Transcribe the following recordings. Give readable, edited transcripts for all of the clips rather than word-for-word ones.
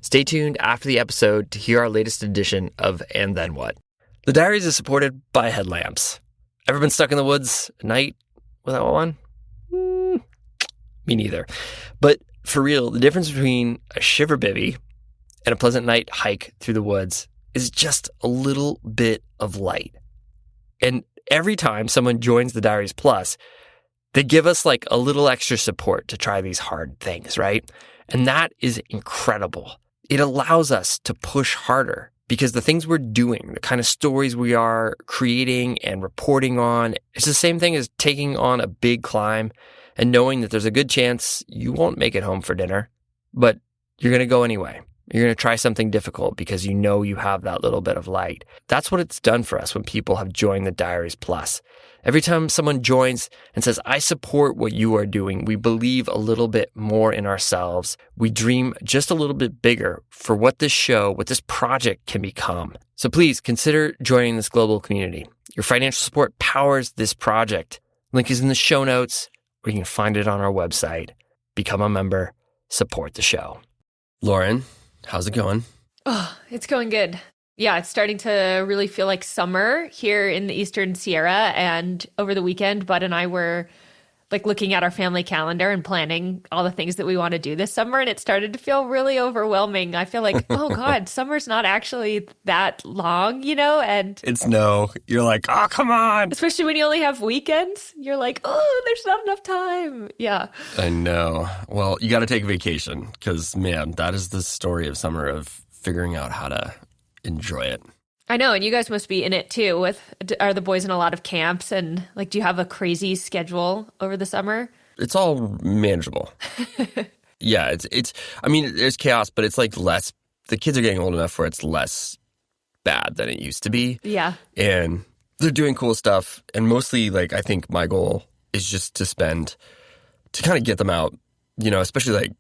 Stay tuned after the episode to hear our latest edition of And Then What? The Diaries is supported by headlamps. Ever been stuck in the woods at night without one? Me neither. But for real, the difference between a shiver bivvy and a pleasant night hike through the woods is just a little bit of light. And every time someone joins the Diaries Plus, they give us like a little extra support to try these hard things, right? And that is incredible. It allows us to push harder because the things we're doing, the kind of stories we are creating and reporting on, it's the same thing as taking on a big climb and knowing that there's a good chance you won't make it home for dinner, but you're going to go anyway. You're going to try something difficult because you know you have that little bit of light. That's what it's done for us when people have joined the Diaries Plus. Every time someone joins and says, I support what you are doing, we believe a little bit more in ourselves. We dream just a little bit bigger for what this show, what this project can become. So please consider joining this global community. Your financial support powers this project. Link is in the show notes, or you can find it on our website. Become a member, support the show. Lauren, how's it going? Oh, it's going good. Yeah, it's starting to really feel like summer here in the Eastern Sierra. And over the weekend, Bud and I were like looking at our family calendar and planning all the things that we want to do this summer. And it started to feel really overwhelming. I feel like, oh God, summer's not actually that long, and You're like, oh, come on. Especially when you only have weekends, you're like, oh, there's not enough time. Yeah. I know. Well, you got to take a vacation because, man, that is the story of summer, of figuring out how to enjoy it. I know, and you guys must be in it too. Are the boys in a lot of camps, and like, do you have a crazy schedule over the summer? It's all manageable. Yeah, it's. I mean, there's chaos, but it's like less. The kids are getting old enough where it's less bad than it used to be. Yeah, and they're doing cool stuff, and mostly, like, I think my goal is just to kind of get them out. Especially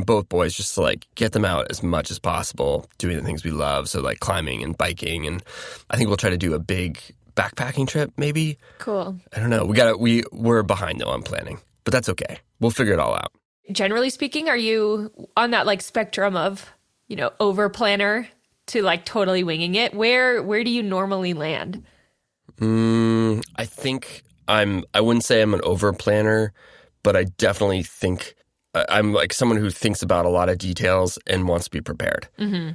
both boys, just to like get them out as much as possible, doing the things we love. So like climbing and biking. And I think we'll try to do a big backpacking trip, maybe. Cool. I don't know. We're behind though on planning, but that's okay. We'll figure it all out. Generally speaking, are you on that like spectrum of, over planner to like totally winging it? Where do you normally land? I think I wouldn't say I'm an over planner, but I definitely think I'm like someone who thinks about a lot of details and wants to be prepared. Mm-hmm.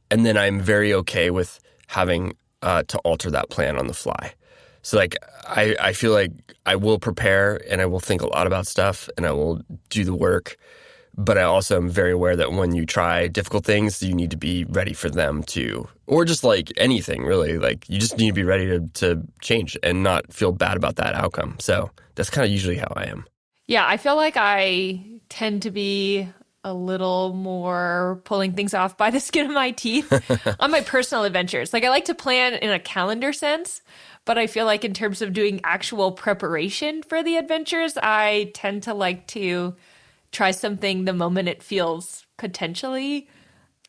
And then I'm very okay with having to alter that plan on the fly. So like I feel like I will prepare and I will think a lot about stuff and I will do the work. But I also am very aware that when you try difficult things, you need to be ready for them too. Or just like anything, really. Like you just need to be ready to change and not feel bad about that outcome. So that's kind of usually how I am. Yeah, I feel like I tend to be a little more pulling things off by the skin of my teeth on my personal adventures. Like I like to plan in a calendar sense, but I feel like in terms of doing actual preparation for the adventures, I tend to like to try something the moment it feels potentially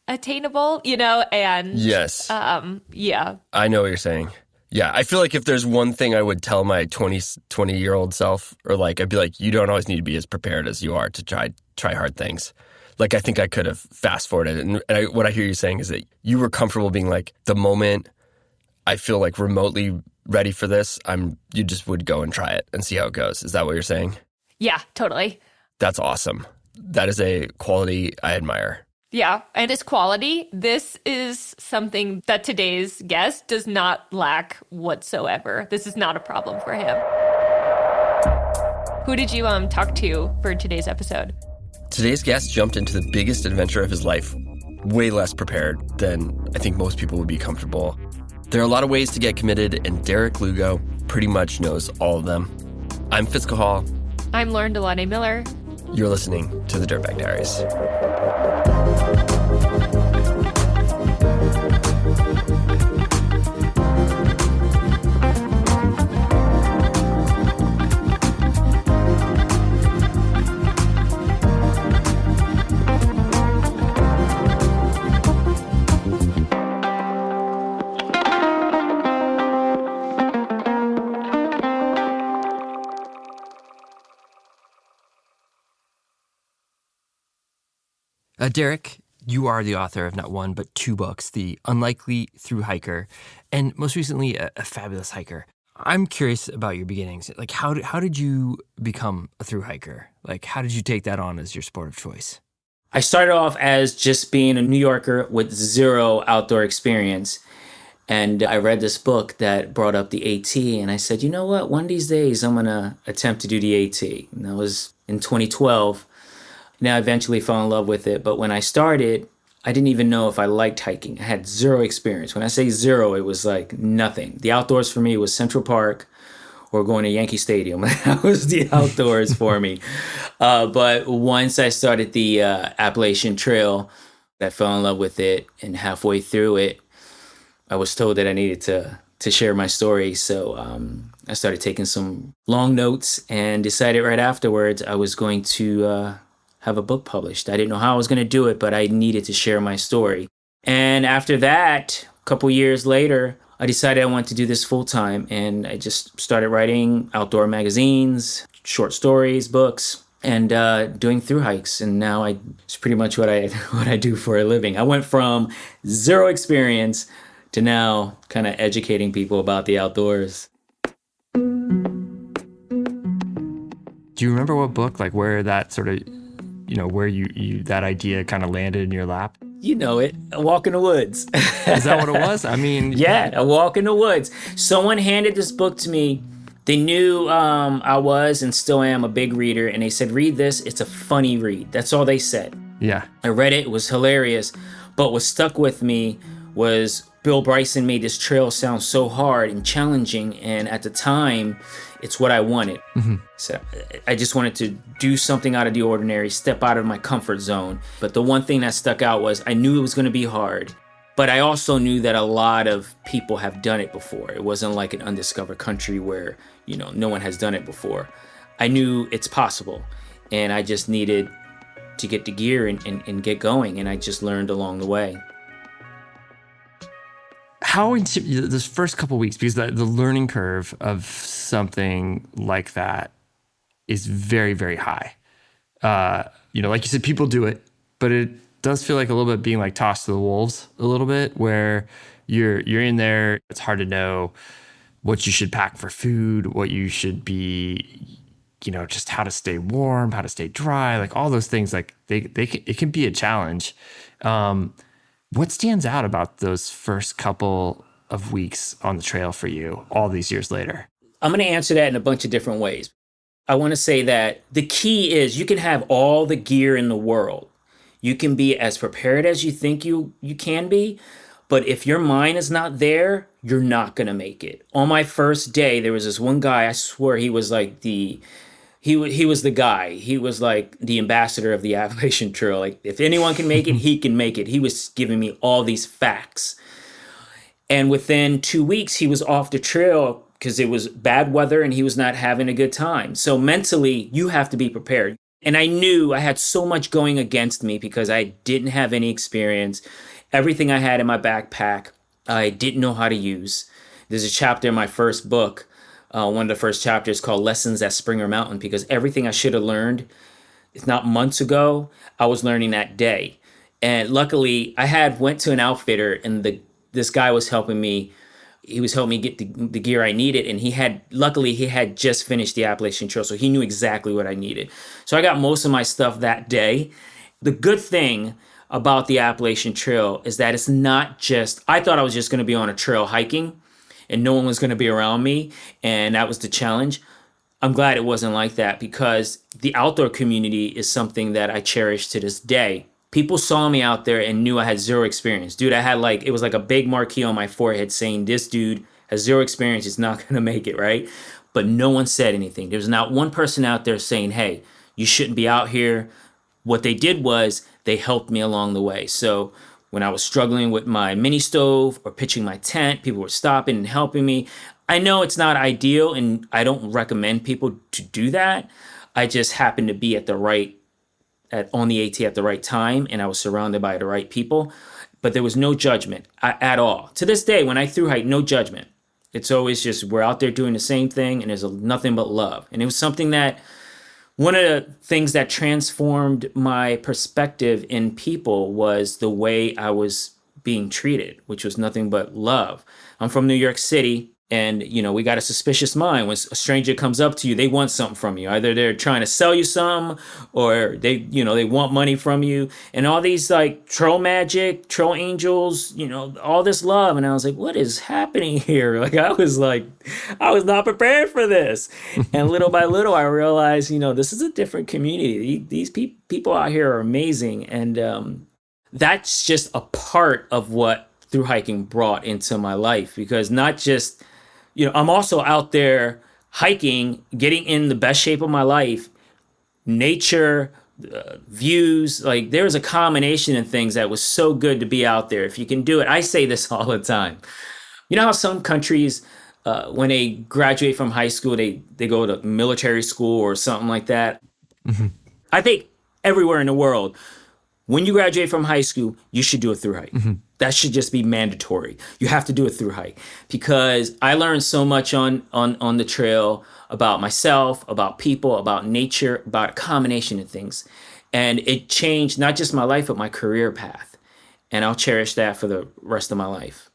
attainable, and yes. Yeah. I know what you're saying. Yeah, I feel like if there's one thing I would tell my 20-year-old self, or like I'd be like, you don't always need to be as prepared as you are to try hard things. Like I think I could have fast forwarded. And what I hear you saying is that you were comfortable being like, the moment I feel like remotely ready for this, you just would go and try it and see how it goes. Is that what you're saying? Yeah, totally. That's awesome. That is a quality I admire. Yeah, and it's quality. This is something that today's guest does not lack whatsoever. This is not a problem for him. Who did you talk to for today's episode? Today's guest jumped into the biggest adventure of his life, way less prepared than I think most people would be comfortable. There are a lot of ways to get committed, and Derick Lugo pretty much knows all of them. I'm Fitz Cahall. I'm Lauren Delane Miller. You're listening to the Dirtbag Diaries. Derick, You are the author of not one, but two books, The Unlikely Thru Hiker, and most recently, A Fabulous Hiker. I'm curious about your beginnings. Like, how did you become a thru hiker? Like, how did you take that on as your sport of choice? I started off as just being a New Yorker with zero outdoor experience. And I read this book that brought up the AT, and I said, you know what? One of these days, I'm going to attempt to do the AT. And that was in 2012. Now, I eventually fell in love with it. But when I started, I didn't even know if I liked hiking. I had zero experience. When I say zero, it was like nothing. The outdoors for me was Central Park or going to Yankee Stadium. That was the outdoors for me. But once I started the Appalachian Trail, I fell in love with it. And halfway through it, I was told that I needed to share my story. So I started taking some long notes and decided right afterwards I was going to have a book published. I didn't know how I was going to do it, but I needed to share my story. And after that, a couple years later, I decided I wanted to do this full time. And I just started writing outdoor magazines, short stories, books, and doing thru hikes. And now it's pretty much what I do for a living. I went from zero experience to now kind of educating people about the outdoors. Do you remember what book, like where that sort of, where you that idea kind of landed in your lap? You know it, A Walk in the Woods. Is that what it was? I mean... Yeah, A Walk in the Woods. Someone handed this book to me. They knew I was and still am a big reader, and they said, read this, it's a funny read. That's all they said. Yeah. I read it was hilarious, but what stuck with me was Bill Bryson made this trail sound so hard and challenging, and at the time, it's what I wanted. Mm-hmm. So I just wanted to do something out of the ordinary, step out of my comfort zone. But the one thing that stuck out was I knew it was going to be hard, but I also knew that a lot of people have done it before. It wasn't like an undiscovered country where, no one has done it before. I knew it's possible, and I just needed to get the gear and get going, and I just learned along the way. How this first couple of weeks, because the learning curve of something like that is very, very high. Like you said, people do it, but it does feel like a little bit being like tossed to the wolves a little bit, where you're in there. It's hard to know what you should pack for food, what you should be, just how to stay warm, how to stay dry, like all those things. Like it can be a challenge. What stands out about those first couple of weeks on the trail for you all these years later? I'm going to answer that in a bunch of different ways. I want to say that the key is you can have all the gear in the world. You can be as prepared as you think you can be, but if your mind is not there, you're not going to make it. On my first day, there was this one guy, I swear he was like he was the guy. He was like the ambassador of the Appalachian Trail. Like, if anyone can make it, he can make it. He was giving me all these facts. And within 2 weeks, he was off the trail because it was bad weather and he was not having a good time. So mentally, you have to be prepared. And I knew I had so much going against me because I didn't have any experience. Everything I had in my backpack, I didn't know how to use. There's a chapter in my first book, one of the first chapters, called Lessons at Springer Mountain, because everything I should have learned, if not months ago, I was learning that day. And luckily, I went to an outfitter, and this guy was helping me. He was helping me get the gear I needed, and luckily he had just finished the Appalachian Trail, so he knew exactly what I needed. So I got most of my stuff that day. The good thing about the Appalachian Trail is that it's not just, I thought I was just going to be on a trail hiking, and no one was going to be around me, and that was the challenge. I'm glad it wasn't like that, because the outdoor community is something that I cherish to this day. People saw me out there and knew I had zero experience. Dude, it was like a big marquee on my forehead saying, this dude has zero experience, he's not going to make it, right? But no one said anything. There was not one person out there saying, hey, you shouldn't be out here. What they did was they helped me along the way. So when I was struggling with my mini stove or pitching my tent, people were stopping and helping me. I know it's not ideal, and I don't recommend people to do that. I just happened to be on the AT at the right time, and I was surrounded by the right people. But there was no judgment at all. To this day, when I thru hike, no judgment. It's always just, we're out there doing the same thing, and there's nothing but love. And it was something that One of the things that transformed my perspective in people was the way I was being treated, which was nothing but love. I'm from New York City, and we got a suspicious mind. When a stranger comes up to you, they want something from you. Either they're trying to sell you some, or they want money from you. And all these like troll magic, troll angels, all this love. And I was like, what is happening here? I was not prepared for this. And little by little, I realized, this is a different community. These people out here are amazing. And that's just a part of what through hiking brought into my life, because not just, I'm also out there hiking, getting in the best shape of my life, nature, views. Like, there was a combination of things that was so good to be out there. If you can do it, I say this all the time. You know how some countries, when they graduate from high school, they go to military school or something like that. Mm-hmm. I think everywhere in the world, when you graduate from high school, you should do a through hike. Mm-hmm. That should just be mandatory. You have to do a through hike, because I learned so much on the trail about myself, about people, about nature, about a combination of things. And it changed not just my life, but my career path. And I'll cherish that for the rest of my life.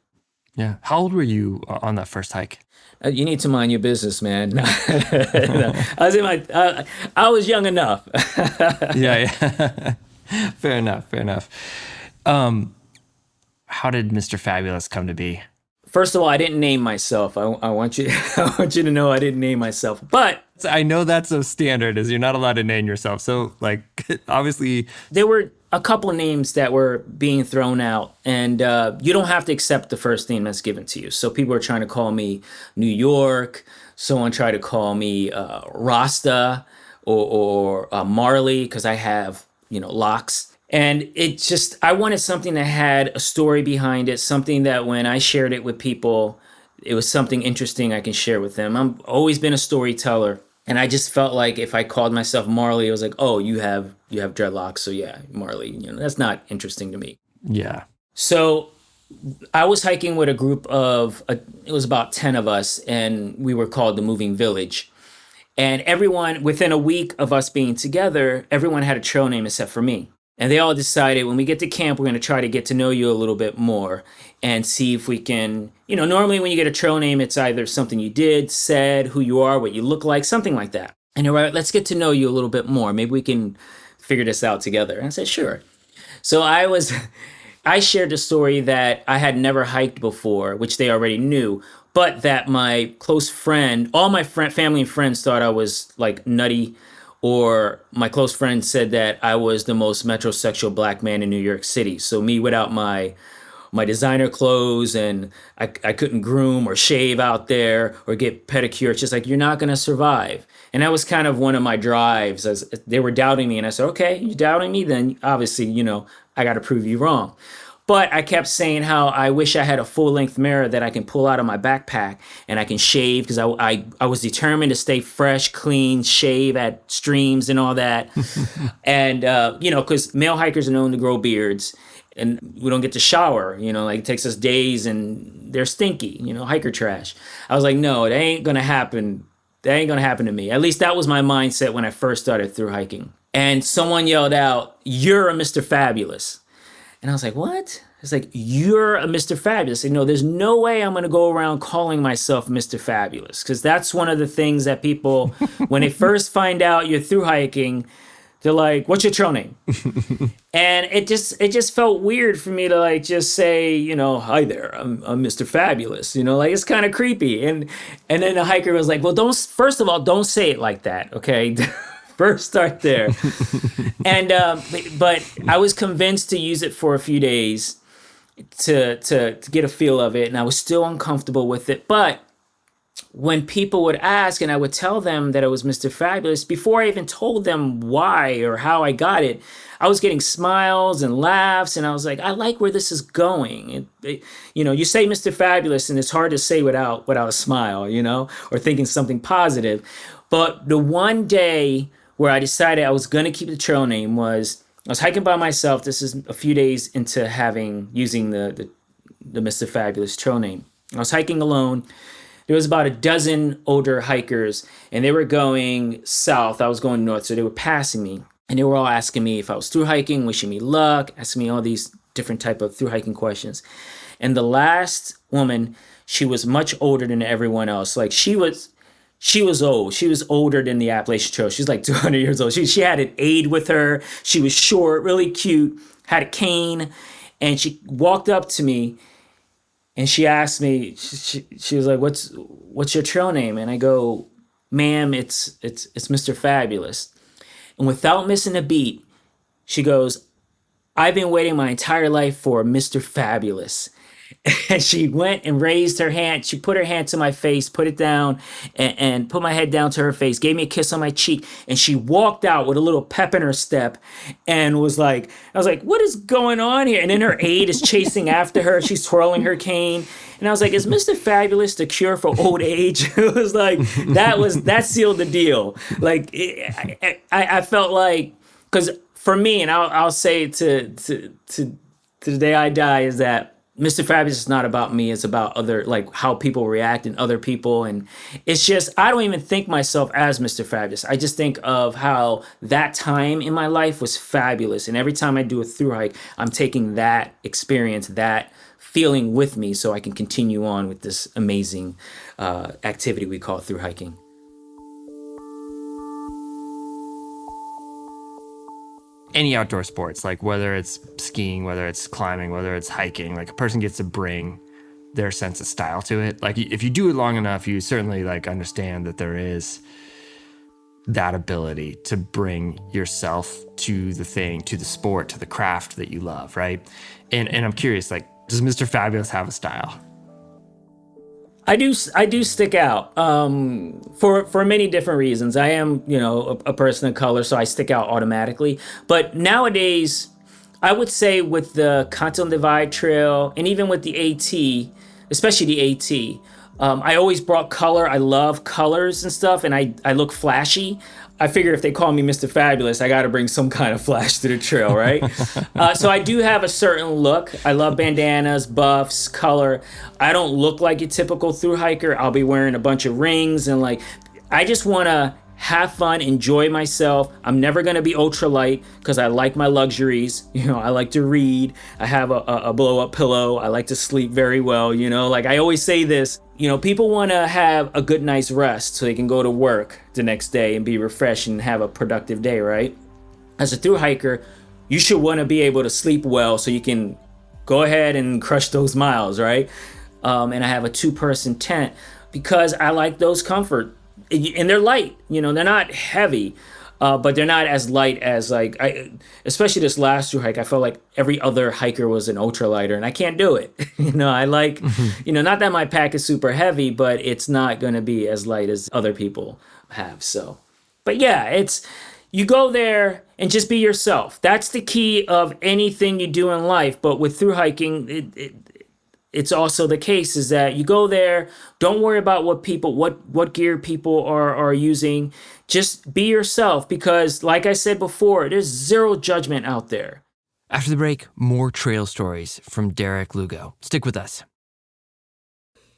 Yeah. How old were you on that first hike? You need to mind your business, man. No, I was young enough. Yeah. Fair enough. How did Mr. Fabulous come to be? First of all, I didn't name myself. I want you to know I didn't name myself. But I know that's a standard, is you're not allowed to name yourself. So, obviously, there were a couple of names that were being thrown out, and you don't have to accept the first name that's given to you. So people are trying to call me New York. Someone tried to call me Rasta or Marley, because I have locks. And I wanted something that had a story behind it, something that when I shared it with people, it was something interesting I can share with them. I've always been a storyteller, and I just felt like if I called myself Marley, it was like, oh, you have dreadlocks, so yeah, Marley. That's not interesting to me. Yeah. So I was hiking with a group it was about 10 of us, and we were called the Moving Village. And everyone, within a week of us being together, everyone had a trail name except for me. And they all decided, when we get to camp, we're going to try to get to know you a little bit more and see if we can, normally when you get a trail name, it's either something you did, said, who you are, what you look like, something like that. And they're like, let's get to know you a little bit more. Maybe we can figure this out together. And I said, sure. So I shared the story that I had never hiked before, which they already knew, but that my close friend, all my family and friends thought I was like nutty, or my close friend said that I was the most metrosexual black man in New York City. So me without my designer clothes, and I couldn't groom or shave out there or get pedicure. It's just like, you're not going to survive. And that was kind of one of my drives, as they were doubting me. And I said, okay, you're doubting me? Then obviously, I got to prove you wrong. But I kept saying how I wish I had a full-length mirror that I can pull out of my backpack and I can shave, because I was determined to stay fresh, clean, shave at streams and all that. And, because male hikers are known to grow beards, and we don't get to shower, it takes us days, and they're stinky, hiker trash. I was like, no, that ain't going to happen. That ain't going to happen to me. At least that was my mindset when I first started through hiking. And someone yelled out, "You're a Mr. Fabulous." And I was like, what? It's like, you're a Mr. Fabulous. No, there's no way I'm going to go around calling myself Mr. Fabulous, because that's one of the things that people, when they first find out you're through hiking, they're like, what's your trail name? And it just felt weird for me to just say, hi there, I'm Mr. Fabulous. It's kind of creepy. And then the hiker was like, well, first of all, don't say it like that, okay? First start there. And but I was convinced to use it for a few days to get a feel of it, and I was still uncomfortable with it. But when people would ask and I would tell them that it was Mr. Fabulous, before I even told them why or how I got it, I was getting smiles and laughs, and I was like, I like where this is going. You say Mr. Fabulous, and it's hard to say without a smile, or thinking something positive. But the one day where I decided I was going to keep the trail name was, I was hiking by myself. This is a few days into using the Mr. Fabulous trail name. I was hiking alone. there was about a dozen older hikers, and they were going south. I was going north, so they were passing me, and they were all asking me if I was through hiking, wishing me luck, asking me all these different type of through hiking questions. And the last woman, she was much older than everyone else. Like she was old. She was older than the Appalachian Trail. She's like 200 years old. She had an aide with her. She was short, really cute, had a cane, and she walked up to me and she asked me. She was like, "What's your trail name?" And I go, "Ma'am, it's Mr. Fabulous." And without missing a beat, she goes, "I've been waiting my entire life for Mr. Fabulous." And she went and raised her hand. She put her hand to my face, put it down, and put my head down to her face, gave me a kiss on my cheek, and she walked out with a little pep in her step and was like, I was like, what is going on here? And then her aide is chasing after her. She's twirling her cane. And I was like, is Mr. Fabulous the cure for old age? It was like, that sealed the deal. Like, I felt like, because for me, and I'll say to the day I die, is that Mr. Fabulous is not about me. It's about other, like how people react in other people. And it's just, I don't even think myself as Mr. Fabulous. I just think of how that time in my life was fabulous. And every time I do a thru hike, I'm taking that experience, that feeling with me so I can continue on with this amazing activity we call thru hiking. Any outdoor sports, like whether it's skiing, whether it's climbing, whether it's hiking, like a person gets to bring their sense of style to it. Like if you do it long enough, you certainly like understand that there is that ability to bring yourself to the thing, to the sport, to the craft that you love, right? And I'm curious, like, does Mr. Fabulous have a style? I do stick out for many different reasons. I am, a person of color, so I stick out automatically. But nowadays, I would say with the Continental Divide Trail and even with the AT, especially the AT, I always brought color. I love colors and stuff, and I look flashy. I figured if they call me Mr. Fabulous, I got to bring some kind of flash to the trail, right? So I do have a certain look. I love bandanas, buffs, color. I don't look like a typical thru hiker. I'll be wearing a bunch of rings and I just want to have fun, enjoy myself. I'm never going to be ultralight because I like my luxuries. I like to read. I have a blow-up pillow. I like to sleep very well. I always say this. People want to have a good night's rest so they can go to work the next day and be refreshed and have a productive day, right? As a thru hiker, you should want to be able to sleep well so you can go ahead and crush those miles, right? And I have a 2-person tent because I like those comfort. And they're light, they're not heavy, but they're not as light as especially this last thru hike. I felt like every other hiker was an ultralighter and I can't do it. I like, not that my pack is super heavy, but it's not going to be as light as other people have. So, but yeah, you go there and just be yourself. That's the key of anything you do in life. But with thru hiking, it's also the case is that you go there, don't worry about what gear people are using. Just be yourself because, like I said before, there's zero judgment out there. After the break, more trail stories from Derick Lugo. Stick with us.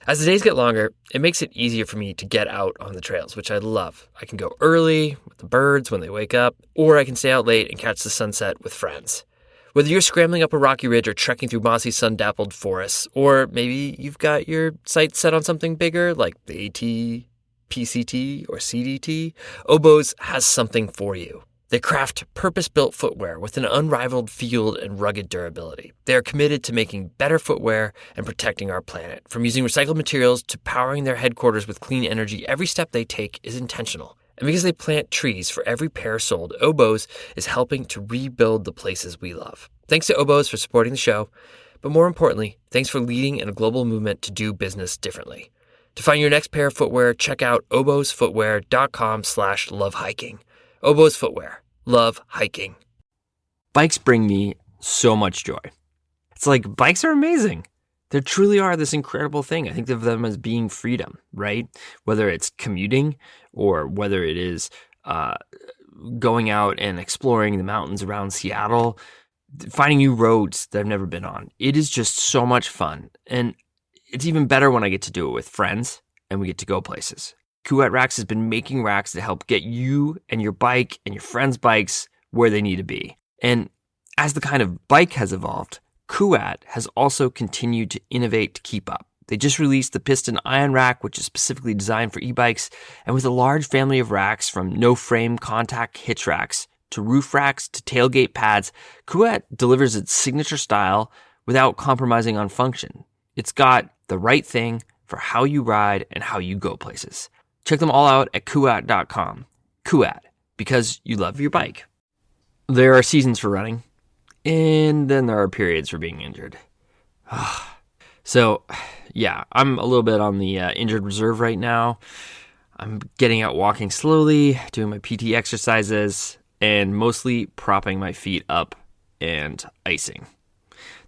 As the days get longer, it makes it easier for me to get out on the trails, which I love. I can go early with the birds when they wake up, or I can stay out late and catch the sunset with friends. Whether you're scrambling up a rocky ridge or trekking through mossy, sun-dappled forests, or maybe you've got your sights set on something bigger like the AT, PCT, or CDT, Oboz has something for you. They craft purpose-built footwear with an unrivaled field and rugged durability. They are committed to making better footwear and protecting our planet. From using recycled materials to powering their headquarters with clean energy, every step they take is intentional. And because they plant trees for every pair sold, Oboz is helping to rebuild the places we love. Thanks to Oboz for supporting the show, but more importantly, thanks for leading in a global movement to do business differently. To find your next pair of footwear, check out obozfootwear.com/lovehiking. Oboz Footwear. Love hiking. Bikes bring me so much joy. It's like bikes are amazing. They truly are this incredible thing. I think of them as being freedom, right? Whether it's commuting or whether it is going out and exploring the mountains around Seattle, finding new roads that I've never been on. It is just so much fun. And it's even better when I get to do it with friends. and we get to go places. Kuat Racks has been making racks to help get you and your bike and your friends' bikes where they need to be. And as the kind of bike has evolved, Kuat has also continued to innovate to keep up. They just released the Piston Ion Rack, which is specifically designed for e-bikes, and with a large family of racks from no-frame contact hitch racks to roof racks to tailgate pads, Kuat delivers its signature style without compromising on function. It's got the right thing for how you ride and how you go places. Check them all out at kuat.com. Kuat, because you love your bike. There are seasons for running, and then there are periods for being injured. So, yeah, I'm a little bit on the injured reserve right now. I'm getting out walking slowly, doing my PT exercises, and mostly propping my feet up and icing.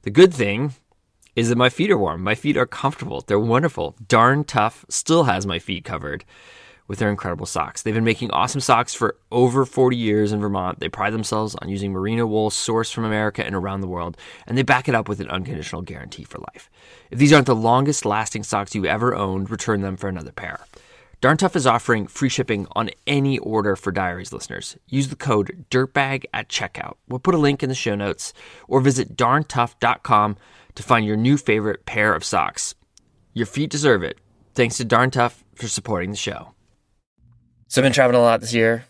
The good thing is that my feet are warm. My feet are comfortable. They're wonderful. Darn Tough still has my feet covered with their incredible socks. They've been making awesome socks for over 40 years in Vermont. They pride themselves on using merino wool sourced from America and around the world, and they back it up with an unconditional guarantee for life. If these aren't the longest lasting socks you've ever owned, return them for another pair. Darn Tough is offering free shipping on any order for Diaries listeners. Use the code DIRTBAG at checkout. We'll put a link in the show notes, or visit darntough.com to find your new favorite pair of socks. Your feet deserve it. Thanks to Darn Tough for supporting the show. So I've been traveling a lot this year.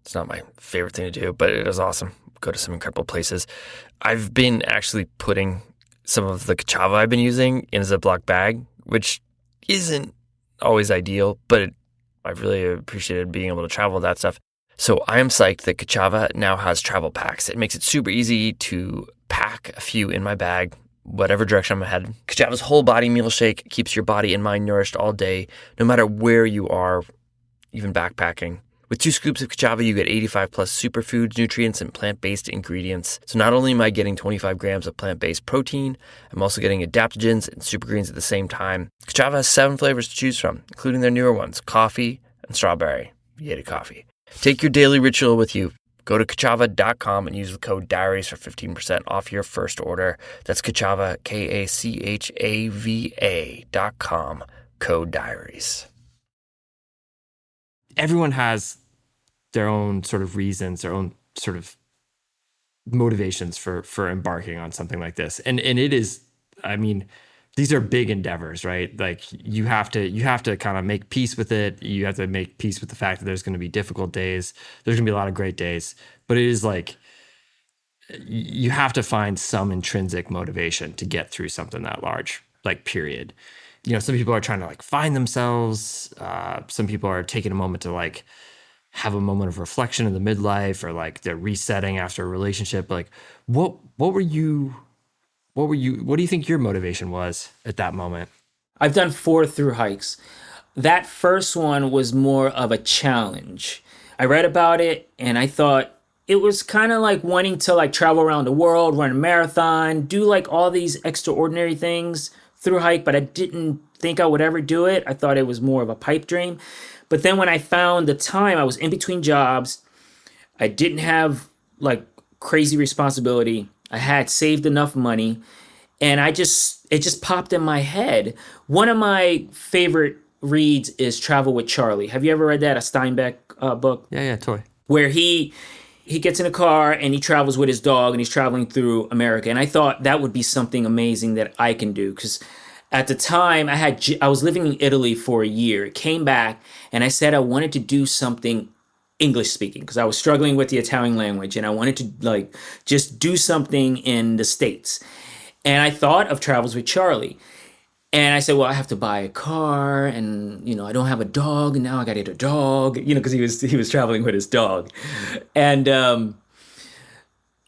It's not my favorite thing to do, but it is awesome. Go to some incredible places. I've been actually putting some of the cassava I've been using in a Ziploc bag, which isn't always ideal, but I've really appreciated being able to travel with that stuff. So I am psyched that Cassava now has travel packs. It makes it super easy to pack a few in my bag, whatever direction I'm headed. Cassava's whole body meal shake keeps your body and mind nourished all day, no matter where you are, even backpacking. With 2 scoops of Cassava, you get 85 plus superfoods, nutrients, and plant-based ingredients. So not only am I getting 25 grams of plant-based protein, I'm also getting adaptogens and super greens at the same time. Cassava has 7 flavors to choose from, including their newer ones, coffee and strawberry. Yay to coffee. Take your daily ritual with you. Go to kachava.com and use the code DIARIES for 15% off your first order. That's Kachava, KACHAVA.com, code DIARIES. Everyone has their own sort of reasons, their own sort of motivations for embarking on something like this. And it is, I mean, these are big endeavors, right? Like you have to kind of make peace with it. You have to make peace with the fact that there's going to be difficult days. There's going to be a lot of great days, but it is like you have to find some intrinsic motivation to get through something that large, like period. You know, some people are trying to like find themselves. Some people are taking a moment to like have a moment of reflection in the midlife, or like they're resetting after a relationship. Like what do you think your motivation was at that moment? I've done 4 through hikes. That first one was more of a challenge. I read about it and I thought it was kind of like wanting to like travel around the world, run a marathon, do like all these extraordinary things through hike, but I didn't think I would ever do it. I thought it was more of a pipe dream. But then when I found the time, I was in between jobs. I didn't have like crazy responsibility. I had saved enough money, and it just popped in my head. One of my favorite reads is Travel with Charlie. Have you ever read that? A Steinbeck book? Yeah, totally. Where he gets in a car and he travels with his dog and he's traveling through America. And I thought that would be something amazing that I can do, because at the time I was living in Italy for a year, came back, and I said I wanted to do something English speaking because I was struggling with the Italian language and I wanted to like just do something in the States. And I thought of Travels with Charlie. And I said, well, I have to buy a car, and, you know, I don't have a dog, and now I got to get a dog, you know, because he was traveling with his dog. And and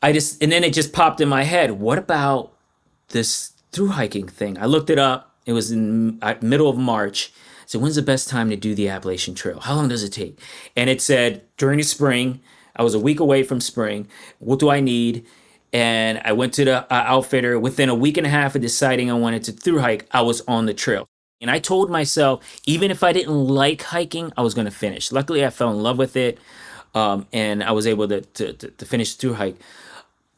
then it just popped in my head, what about this through hiking thing? I looked it up. It was in middle of March. So when's the best time to do the Appalachian Trail? How long does it take? And it said during the spring. I was a week away from spring. What do I need? And I went to the outfitter. Within a week and a half of deciding I wanted to through hike, I was on the trail. And I told myself, even if I didn't like hiking, I was going to finish. Luckily, I fell in love with it, and I was able to finish through hike.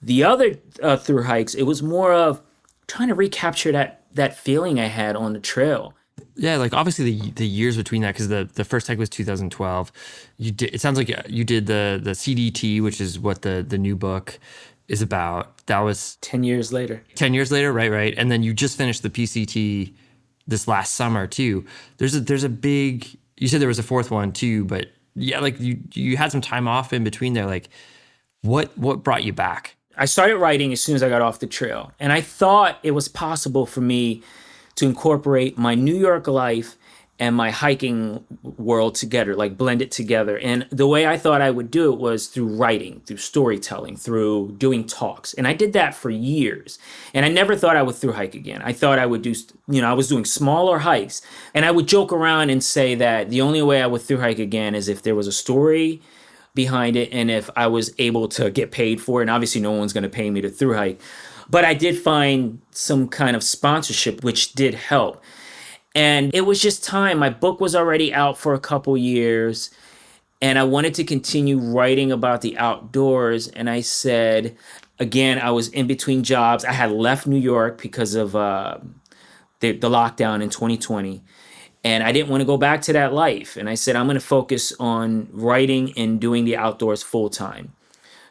The other through hikes, it was more of trying to recapture that feeling I had on the trail. Yeah, like obviously the years between that, because the first hike was 2012. It sounds like you did the CDT, which is what the new book is about. That was 10 years later. 10 years later, right? And then you just finished the PCT this last summer too. There's a big. You said there was a fourth one too, but yeah, like you had some time off in between there. Like, what brought you back? I started writing as soon as I got off the trail, and I thought it was possible for me to incorporate my New York life and my hiking world together, like blend it together. And the way I thought I would do it was through writing, through storytelling, through doing talks. And I did that for years. And I never thought I would through hike again. I thought I would do, I was doing smaller hikes. And I would joke around and say that the only way I would through hike again is if there was a story behind it and if I was able to get paid for it. And obviously no one's going to pay me to through hike. But I did find some kind of sponsorship, which did help. And it was just time. My book was already out for a couple years, and I wanted to continue writing about the outdoors. And I said, again, I was in between jobs. I had left New York because of the lockdown in 2020. And I didn't want to go back to that life. And I said, I'm going to focus on writing and doing the outdoors full time.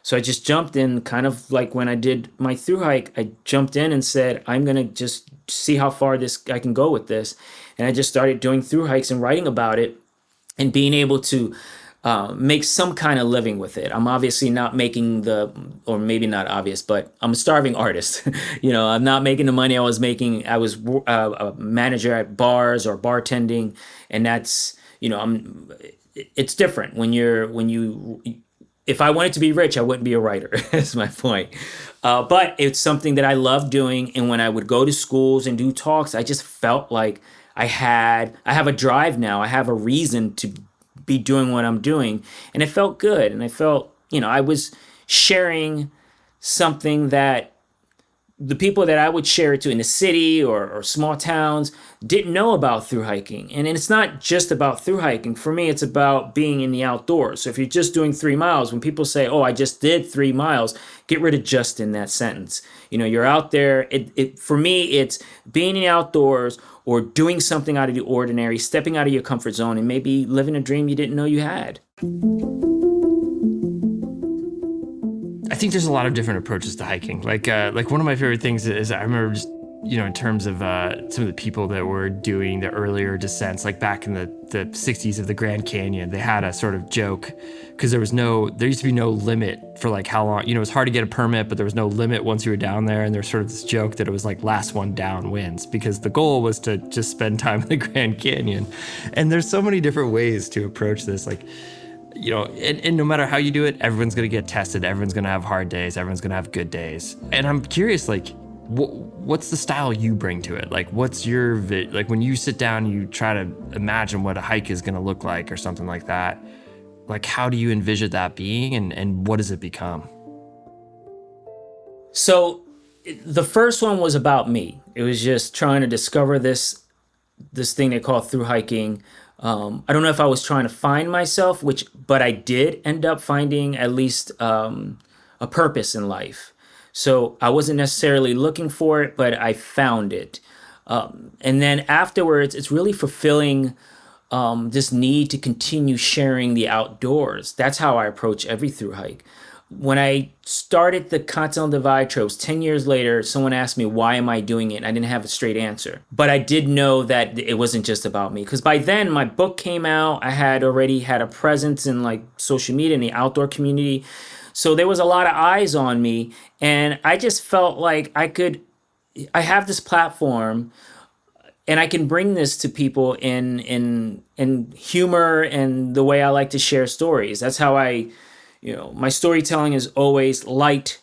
So I just jumped in, kind of like when I did my through hike, I jumped in and said, I'm going to just see how far I can go with this. And I just started doing through hikes and writing about it and being able to make some kind of living with it. I'm obviously not making or maybe not obvious, but I'm a starving artist. I'm not making the money I was making. I was a manager at bars or bartending. And that's, it's different if I wanted to be rich, I wouldn't be a writer. That's my point. But it's something that I love doing. And when I would go to schools and do talks, I just felt like I have a drive now. I have a reason to be doing what I'm doing. And it felt good. And I felt, I was sharing something that the people that I would share it to in the city or small towns didn't know about through hiking. And it's not just about through hiking. For me, it's about being in the outdoors. So if you're just doing 3 miles, when people say, oh, I just did 3 miles, get rid of just in that sentence. You're out there. For me, it's being in the outdoors or doing something out of the ordinary, stepping out of your comfort zone and maybe living a dream you didn't know you had. I think there's a lot of different approaches to hiking. Like one of my favorite things is I remember just, in terms of some of the people that were doing the earlier descents, like back in the 60s of the Grand Canyon, they had a sort of joke because there used to be no limit for like how long, it was hard to get a permit, but there was no limit once you were down there. And there's sort of this joke that it was like last one down wins because the goal was to just spend time in the Grand Canyon. And there's so many different ways to approach this. Like, and no matter how you do it, everyone's going to get tested. Everyone's going to have hard days. Everyone's going to have good days. And I'm curious, like, what's the style you bring to it? Like, what's your, like when you sit down, you try to imagine what a hike is going to look like or something like that. Like, how do you envision that being and what does it become? So the first one was about me. It was just trying to discover this thing they call through hiking. I don't know if I was trying to find myself, but I did end up finding at least a purpose in life. So I wasn't necessarily looking for it, but I found it. And then afterwards, it's really fulfilling this need to continue sharing the outdoors. That's how I approach every through hike. When I started the Continental Divide Trails 10 years later, someone asked me, why am I doing it? And I didn't have a straight answer. But I did know that it wasn't just about me. Because by then, my book came out. I had already had a presence in like social media in the outdoor community. So there was a lot of eyes on me. And I just felt like I have this platform and I can bring this to people in humor and the way I like to share stories. That's how my storytelling is always light,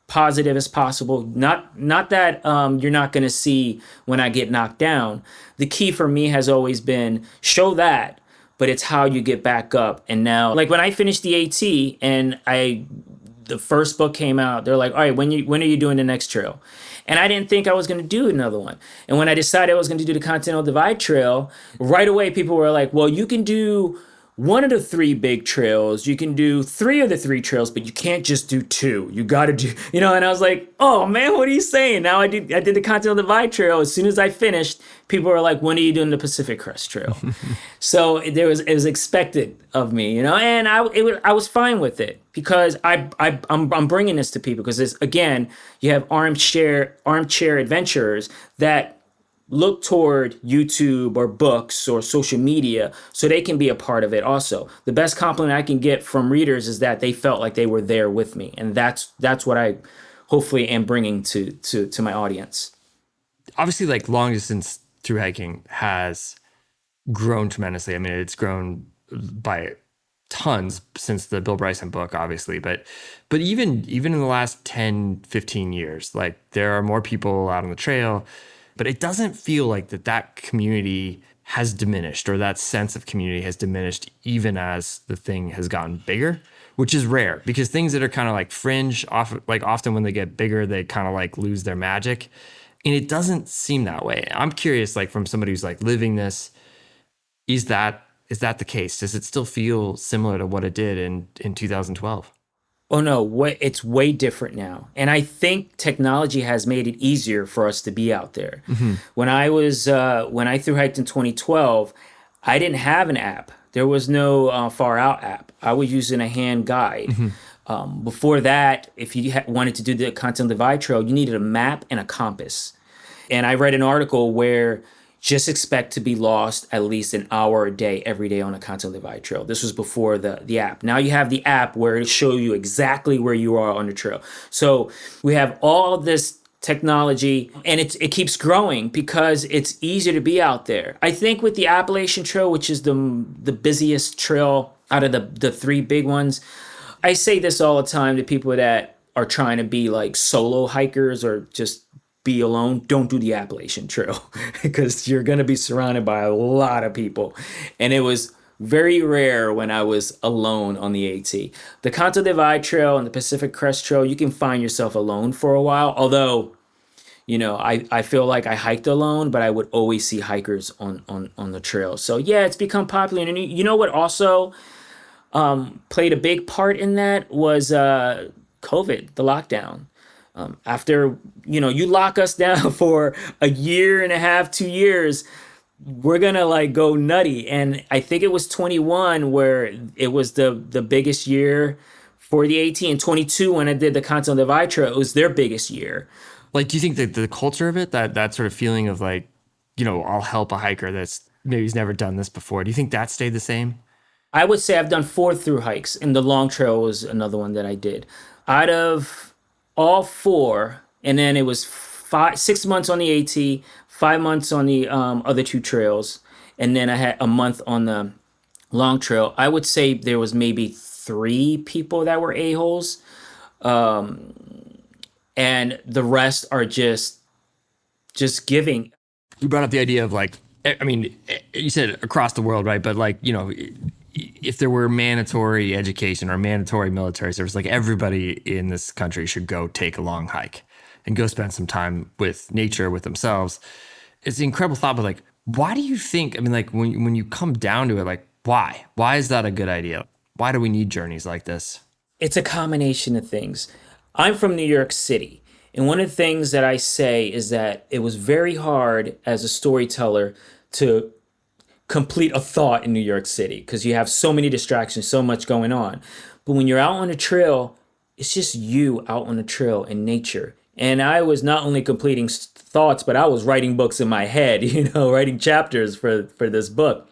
positive as possible. Not that you're not going to see when I get knocked down. The key for me has always been show that, but it's how you get back up. And now, like when I finished the AT and the first book came out, they're like, all right, when are you doing the next trail? And I didn't think I was going to do another one. And when I decided I was going to do the Continental Divide Trail, right away people were like, well, you can do one of the three big trails. You can do three of the three trails, but you can't just do two. You got to do, and I was like, oh man, what are you saying? Now I did the Continental Divide Trail. As soon as I finished, people were like, when are you doing the Pacific Crest Trail? So it was expected of me, and I was fine with it because I'm bringing this to people because again, you have armchair adventurers that look toward YouTube or books or social media so they can be a part of it also. The best compliment I can get from readers is that they felt like they were there with me. And that's what I hopefully am bringing to my audience. Obviously, like long distance through hiking has grown tremendously. I mean, it's grown by tons since the Bill Bryson book, obviously, but even in the last 10, 15 years, like there are more people out on the trail. But it doesn't feel like that community has diminished or that sense of community has diminished even as the thing has gotten bigger, which is rare because things that are kind of like fringe, often when they get bigger, they kind of like lose their magic. And it doesn't seem that way. I'm curious, like from somebody who's like living this, is that the case? Does it still feel similar to what it did in 2012? Oh no, it's way different now. And I think technology has made it easier for us to be out there. Mm-hmm. When I thru hiked in 2012, I didn't have an app. There was no Far Out app. I was using a hand guide. Mm-hmm. Before that, if you wanted to do the Continental Divide Trail, you needed a map and a compass. And I read an article where just expect to be lost at least an hour a day, every day on a Continental Divide Trail. This was before the app. Now you have the app where it shows you exactly where you are on the trail. So we have all this technology and it keeps growing because it's easier to be out there. I think with the Appalachian Trail, which is the busiest trail out of the three big ones, I say this all the time to people that are trying to be like solo hikers or just be alone. Don't do the Appalachian Trail because you're going to be surrounded by a lot of people. And it was very rare when I was alone on the AT. The Continental Divide Trail and the Pacific Crest Trail, you can find yourself alone for a while. Although, I feel like I hiked alone, but I would always see hikers on the trail. So yeah, it's become popular. And you know what also played a big part in that was COVID, the lockdown. After, you lock us down for a year and a half, 2 years, we're going to like go nutty. And I think it was 21 where it was the biggest year for the AT, and 22 when I did the Continental Divide Trail, it was their biggest year. Like, do you think that the culture of it, that sort of feeling of like, I'll help a hiker that's maybe he's never done this before. Do you think that stayed the same? I would say I've done 4 through hikes, and the long trail was another one that I did. Out of all 4, and then it was 6 months on the AT, 5 months on the other 2 trails, and then I had a month on the long trail. I would say there was maybe 3 people that were a-holes, and the rest are just giving. You brought up the idea of like, I mean, you said across the world, right? But like, if there were mandatory education or mandatory military service, like everybody in this country should go take a long hike and go spend some time with nature, with themselves. It's an incredible thought, but like, why do you think, I mean, like when you come down to it, like why? Why is that a good idea? Why do we need journeys like this? It's a combination of things. I'm from New York City. And one of the things that I say is that it was very hard as a storyteller to complete a thought in New York City because you have so many distractions, so much going on. But when you're out on a trail, it's just you out on the trail in nature. And I was not only completing thoughts, but I was writing books in my head, writing chapters for this book.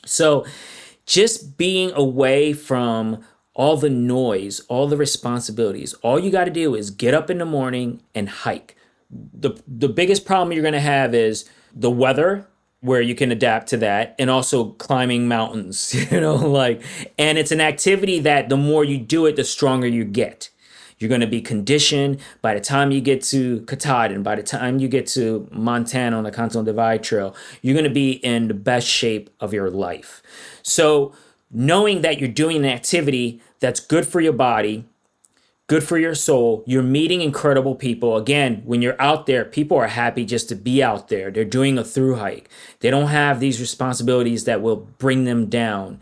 So just being away from all the noise, all the responsibilities, all you got to do is get up in the morning and hike. The biggest problem you're going to have is the weather, where you can adapt to that, and also climbing mountains, and it's an activity that the more you do it, the stronger you get. You're going to be conditioned by the time you get to Katahdin, by the time you get to Montana on the Continental Divide Trail, you're going to be in the best shape of your life. So knowing that you're doing an activity that's good for your body, good for your soul, you're meeting incredible people. Again, when you're out there, people are happy just to be out there. They're doing a through hike. They don't have these responsibilities that will bring them down.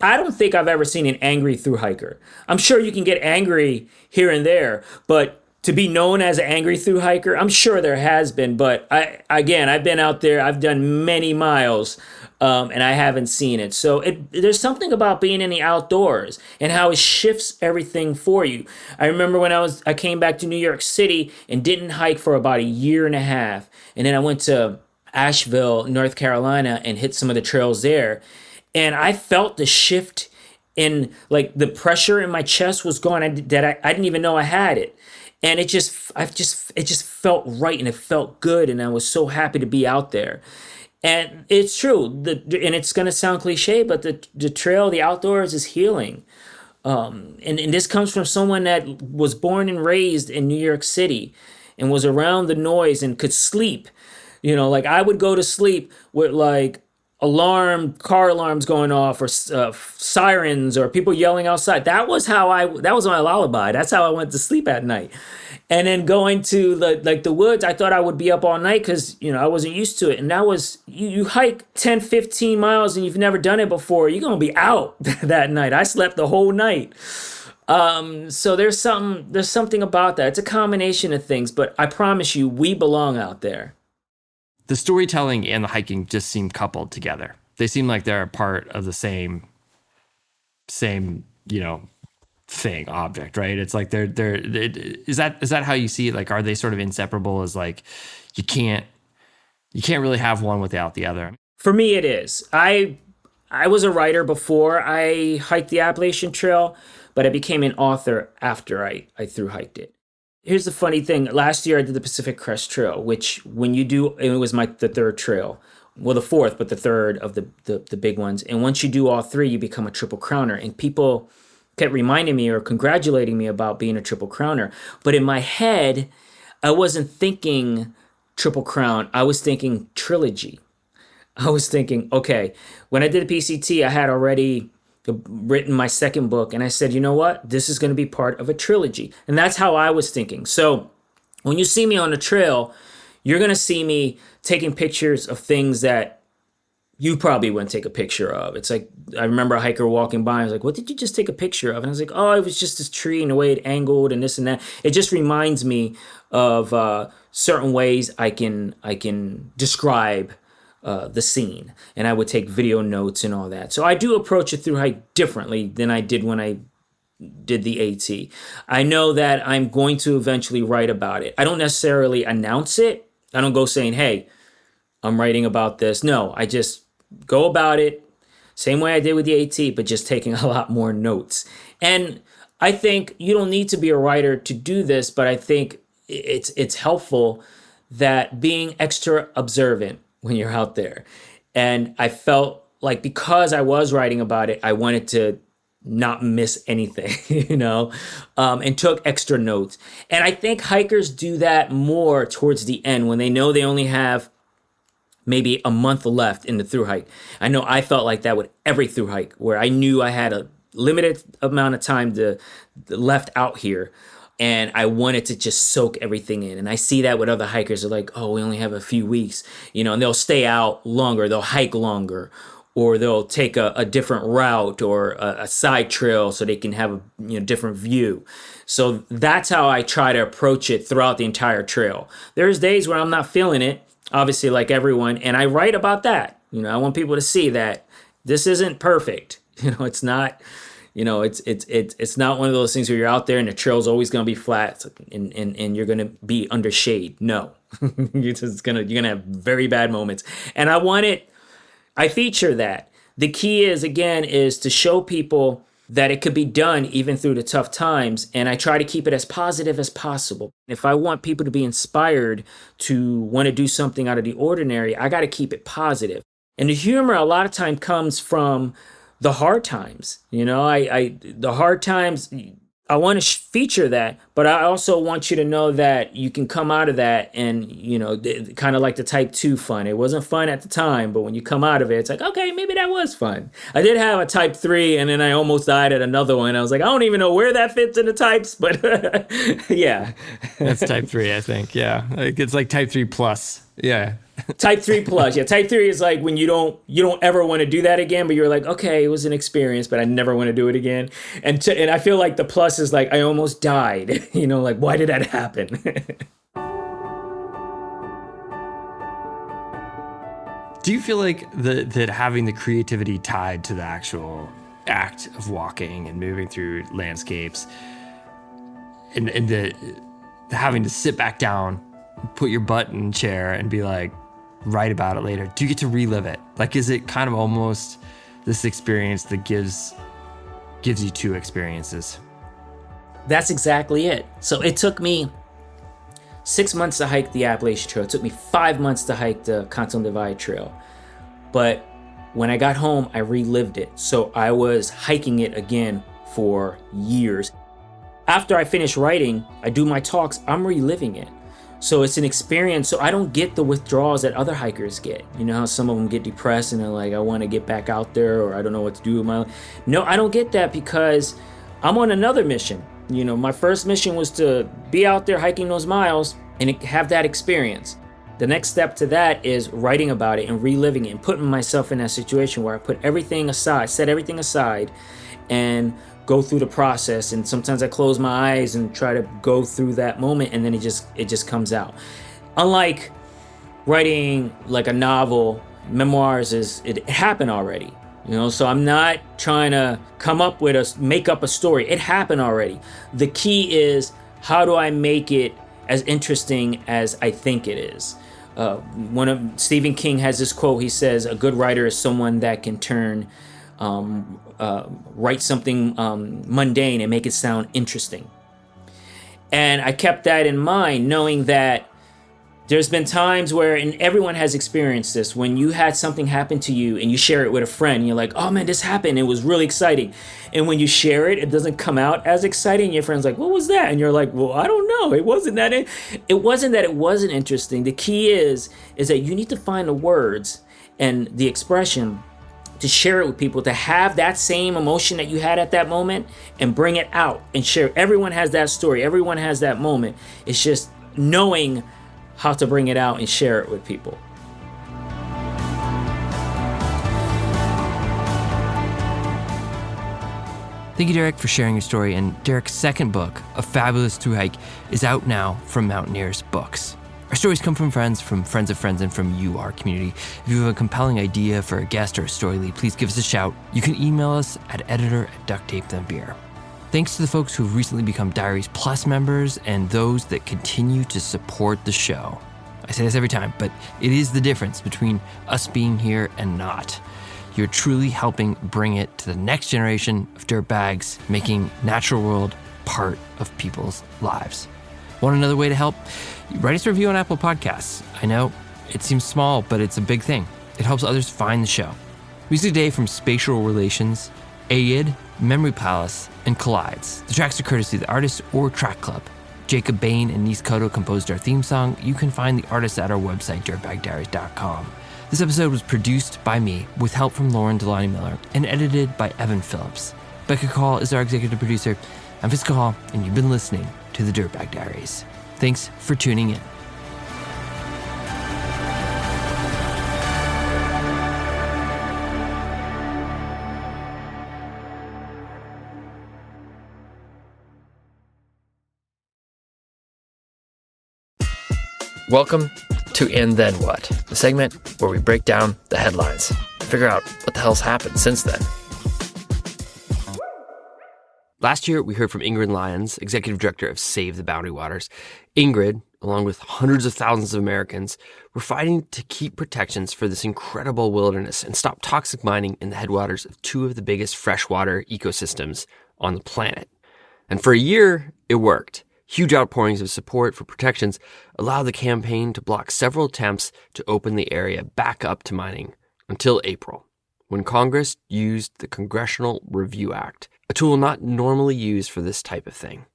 I don't think I've ever seen an angry thru hiker. I'm sure you can get angry here and there, but to be known as an angry thru hiker, I'm sure there has been. But I've been out there, I've done many miles, and I haven't seen it. So there's something about being in the outdoors and how it shifts everything for you. I remember when I came back to New York City and didn't hike for about a year and a half, and then I went to Asheville, North Carolina, and hit some of the trails there. And I felt the shift in, like, the pressure in my chest was gone. I didn't even know I had it. And it just felt right, and it felt good. And I was so happy to be out there. And it's true. And it's going to sound cliche, but the trail, the outdoors is healing. And this comes from someone that was born and raised in New York City and was around the noise and could sleep. You know, like, I would go to sleep with, like, car alarms going off, or sirens, or people yelling outside. That was my lullaby. That's how I went to sleep at night. And then going to the woods, I thought I would be up all night because, I wasn't used to it. And that was, you hike 10, 15 miles and you've never done it before, you're going to be out that night. I slept the whole night. So there's something about that. It's a combination of things, but I promise you, we belong out there. The storytelling and the hiking just seem coupled together. They seem like they're a part of the same, thing, object, right? It's like is that how you see it? Like, are they sort of inseparable? As like, you can't really have one without the other? For me, it is. I was a writer before I hiked the Appalachian Trail, but I became an author after I thru hiked it. Here's the funny thing. Last year I did the Pacific Crest Trail, which when you do, it was the third trail. Well, the fourth, but the third of the big ones. And once you do all three, you become a triple crowner. And people kept reminding me or congratulating me about being a triple crowner. But in my head, I wasn't thinking triple crown. I was thinking trilogy. I was thinking, okay, when I did the PCT, I had already written my second book, and I said, you know what? This is going to be part of a trilogy. And that's how I was thinking. So when you see me on the trail, you're going to see me taking pictures of things that you probably wouldn't take a picture of. It's like, I remember a hiker walking by, I was like, what did you just take a picture of? And I was like, oh, it was just this tree and the way it angled and this and that. It just reminds me of certain ways I can describe the scene, and I would take video notes and all that. So I do approach a thru hike differently than I did when I did the AT. I know that I'm going to eventually write about it. I don't necessarily announce it. I don't go saying, hey, I'm writing about this. No, I just go about it same way I did with the AT, but just taking a lot more notes. And I think you don't need to be a writer to do this, but I think it's helpful that being extra observant when you're out there. And I felt like, because I was writing about it, I wanted to not miss anything, and took extra notes. And I think hikers do that more towards the end when they know they only have maybe a month left in the thru hike. I know I felt like that with every thru hike, where I knew I had a limited amount of time left out here. And I wanted to just soak everything in. And I see that with other hikers. They're like, oh, we only have a few weeks, and they'll stay out longer. They'll hike longer, or they'll take a different route or a side trail so they can have a different view. So that's how I try to approach it throughout the entire trail. There's days where I'm not feeling it, obviously, like everyone. And I write about that. I want people to see that this isn't perfect. It's not... it's not one of those things where you're out there and the trail's always going to be flat and you're going to be under shade. No, you're going to have very bad moments. And I feature that. The key is to show people that it could be done even through the tough times. And I try to keep it as positive as possible. If I want people to be inspired to want to do something out of the ordinary, I got to keep it positive. And the humor a lot of time comes from the hard times. The hard times, I want to feature that, But I also want you to know that you can come out of that and, kind of like the type 2 fun. It wasn't fun at the time, but when you come out of it, it's like, okay, maybe that was fun. I did have a type 3, and then I almost died at another one. I was like, I don't even know where that fits in the types, but yeah. That's type 3, I think. Yeah. It's like type 3 plus. Yeah. Type 3 plus. Yeah, type 3 is like when you don't ever want to do that again, but you're like, okay, it was an experience, but I never want to do it again. And I feel like the plus is like, I almost died. Like, why did that happen? Do you feel like that having the creativity tied to the actual act of walking and moving through landscapes and the having to sit back down, put your butt in a chair and be like, write about it later, do you get to relive it? Like, is it kind of almost this experience that gives you two experiences? That's exactly it. So it took me 6 months to hike the Appalachian Trail. It took me 5 months to hike the Continental Divide Trail. But when I got home, I relived it. So I was hiking it again for years. After I finish writing, I do my talks, I'm reliving it. So it's an experience. So I don't get the withdrawals that other hikers get. You know how some of them get depressed and they're like, I want to get back out there, or I don't know what to do with my life. No, I don't get that because I'm on another mission. My first mission was to be out there hiking those miles and have that experience. The next step to that is writing about it and reliving it and putting myself in that situation where I put everything aside, set everything aside, and go through the process. And sometimes I close my eyes and try to go through that moment, and then it just comes out. Unlike writing like a novel, memoirs it happened already. So I'm not trying to make up a story. It happened already. The key is, how do I make it as interesting as I think it is? Stephen King has this quote. He says, a good writer is someone that can write something mundane and make it sound interesting. And I kept that in mind, knowing that there's been times where, and everyone has experienced this, when you had something happen to you and you share it with a friend, you're like, oh man, this happened, it was really exciting. And when you share it, it doesn't come out as exciting. Your friend's like, what was that? And you're like, well, I don't know. It wasn't that it wasn't interesting. The key is that you need to find the words and the expression to share it with people, to have that same emotion that you had at that moment and bring it out and share. Everyone has that story. Everyone has that moment. It's just knowing how to bring it out and share it with people. Thank you, Derick, for sharing your story. And Derick's second book, A Fabulous Thru Hike, is out now from Mountaineers Books. Our stories come from friends of friends, and from you, our community. If you have a compelling idea for a guest or a story lead, please give us a shout. You can email us at editor@ducktapethenbeer. Thanks to the folks who have recently become Diaries Plus members and those that continue to support the show. I say this every time, but it is the difference between us being here and not. You're truly helping bring it to the next generation of dirtbags, making natural world part of people's lives. Want another way to help? Write us a review on Apple Podcasts. I know it seems small, but it's a big thing. It helps others find the show. Music today from Spatial Relations, Aid, Memory Palace, and Collides. The tracks are courtesy of the artist or track club. Jacob Bain and Nis Cotto composed our theme song. You can find the artists at our website, dirtbagdiaries.com. This episode was produced by me with help from Lauren Delani Miller and edited by Evan Phillips. Becca Call is our executive producer. I'm Fiska Hall, and you've been listening to the Dirtbag Diaries. Thanks for tuning in. Welcome to And Then What, the segment where we break down the headlines and figure out what the hell's happened since then. Last year, we heard from Ingrid Lyons, Executive Director of Save the Boundary Waters. Ingrid, along with hundreds of thousands of Americans, were fighting to keep protections for this incredible wilderness and stop toxic mining in the headwaters of two of the biggest freshwater ecosystems on the planet. And for a year, it worked. Huge outpourings of support for protections allowed the campaign to block several attempts to open the area back up to mining until April, when Congress used the Congressional Review Act, a tool not normally used for this type of thing.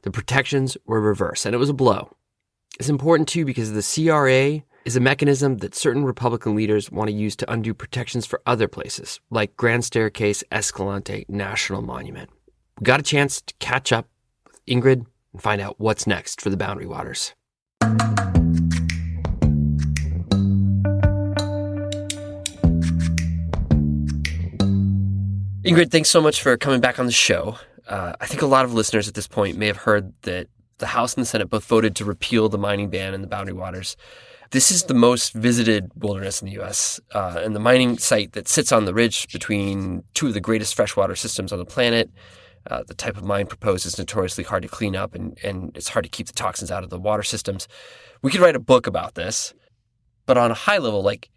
the protections were reversed, and it was a blow. It's important, too, because the CRA is a mechanism that certain Republican leaders want to use to undo protections for other places, like Grand Staircase Escalante National Monument. We got a chance to catch up with Ingrid and find out what's next for the Boundary Waters. Ingrid, thanks so much for coming back on the show. I think a lot of listeners at this point may have heard that the House and the Senate both voted to repeal the mining ban in the Boundary Waters. This is the most visited wilderness in the U.S., and the mining site that sits on the ridge between two of the greatest freshwater systems on the planet. The type of mine proposed is notoriously hard to clean up, and it's hard to keep the toxins out of the water systems. We could write a book about this, but on a high level, like,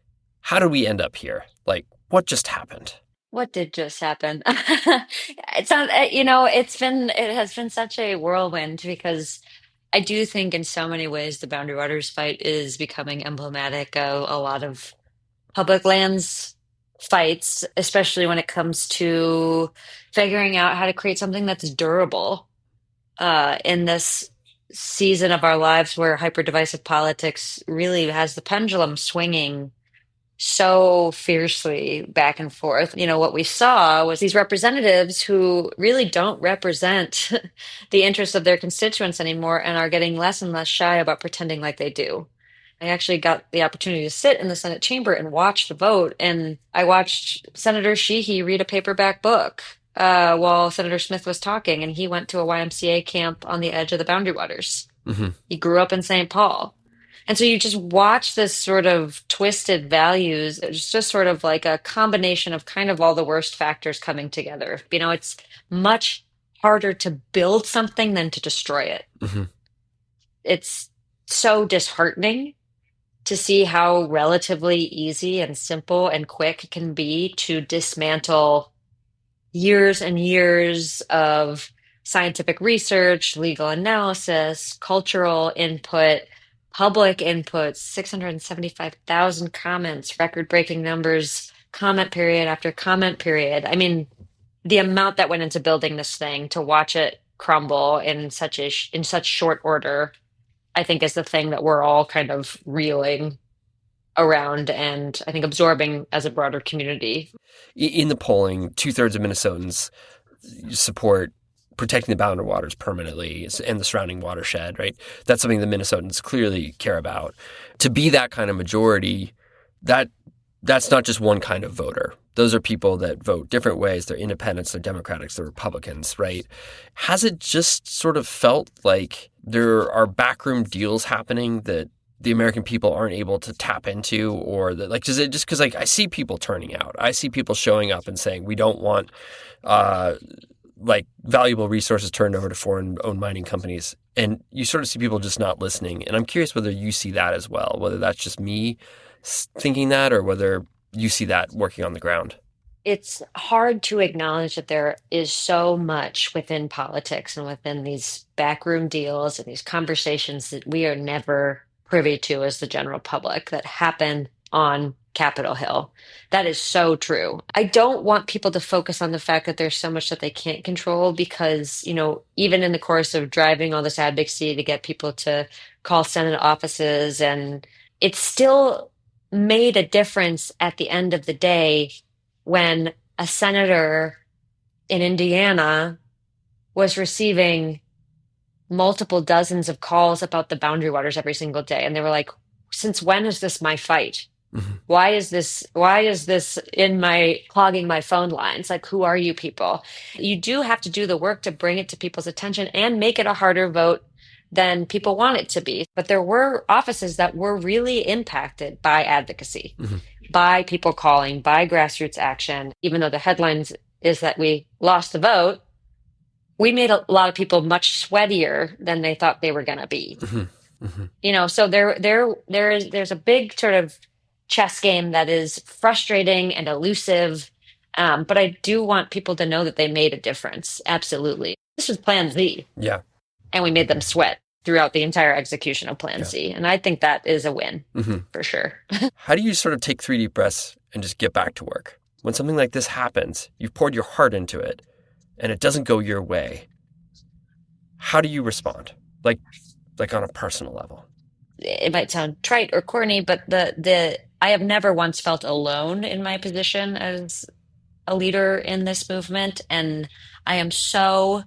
how did we end up here? Like, what just happened? What did just happen? It's not, it has been such a whirlwind because I do think in so many ways the Boundary Waters fight is becoming emblematic of a lot of public lands fights, especially when it comes to figuring out how to create something that's durable in this season of our lives where hyper divisive politics really has the pendulum swinging so fiercely back and forth. What we saw was these representatives who really don't represent the interests of their constituents anymore and are getting less and less shy about pretending like they do. I actually got the opportunity to sit in the Senate chamber and watch the vote, and I watched Senator Sheehy read a paperback book while Senator Smith was talking, and he went to a YMCA camp on the edge of the Boundary Waters. Mm-hmm. He grew up in St. Paul. And so you just watch this sort of twisted values. It's just sort of like a combination of kind of all the worst factors coming together. It's much harder to build something than to destroy it. Mm-hmm. It's so disheartening to see how relatively easy and simple and quick it can be to dismantle years and years of scientific research, legal analysis, cultural input, public input, 675,000 comments, record-breaking numbers, comment period after comment period. I mean, the amount that went into building this thing, to watch it crumble in such short order, I think is the thing that we're all kind of reeling around and I think absorbing as a broader community. In the polling, 2/3 of Minnesotans support protecting the Boundary Waters permanently and the surrounding watershed, right? That's something the Minnesotans clearly care about. To be that kind of majority, that's not just one kind of voter. Those are people that vote different ways. They're independents, they're Democrats, they're Republicans, right? Has it just sort of felt like there are backroom deals happening that the American people aren't able to tap into, or that, like, is it just because, like, I see people turning out, I see people showing up and saying we don't want like valuable resources turned over to foreign-owned mining companies, and you sort of see people just not listening. And I'm curious whether you see that as well, whether that's just me thinking that, or whether you see that working on the ground. It's hard to acknowledge that there is so much within politics and within these backroom deals and these conversations that we are never privy to as the general public that happen on Capitol Hill. That is so true. I don't want people to focus on the fact that there's so much that they can't control because, even in the course of driving all this advocacy to get people to call Senate offices, and it still made a difference at the end of the day when a senator in Indiana was receiving multiple dozens of calls about the Boundary Waters every single day. And they were like, since when is this my fight? Mm-hmm. Why is this in my clogging my phone lines? Like, who are you people? You do have to do the work to bring it to people's attention and make it a harder vote than people want it to be. But there were offices that were really impacted by advocacy, Mm-hmm. by people calling, by grassroots action. Even though the headlines is that we lost the vote, we made a lot of people much sweatier than they thought they were going to be. Mm-hmm. Mm-hmm. So there's a big sort of chess game that is frustrating and elusive. But I do want people to know that they made a difference. Absolutely. This was Plan Z. Yeah. And we made them sweat throughout the entire execution of Plan Z. And I think that is a win for sure. How do you sort of take 3 deep breaths and just get back to work? When something like this happens, you've poured your heart into it and it doesn't go your way. how do you respond? Like on a personal level? It might sound trite or corny, but the I have never once felt alone in my position as a leader in this movement, and I am so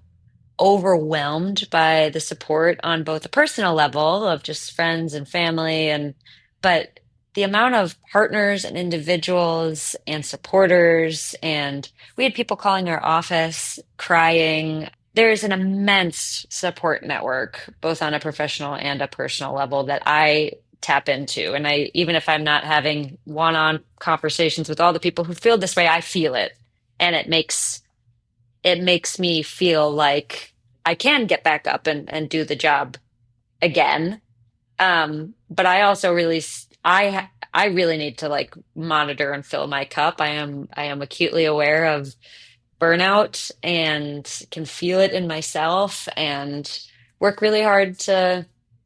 overwhelmed by the support on both a personal level of just friends and family, and but the amount of partners and individuals and supporters, and we had people calling our office crying. There's an immense support network both on a professional and a personal level that I tap into, and I, even if I'm not having one-on conversations with all the people who feel this way, I feel it, and it makes me feel like I can get back up and do the job again. But I also I really need to like monitor and fill my cup. I am acutely aware of burnout and can feel it in myself and work really hard to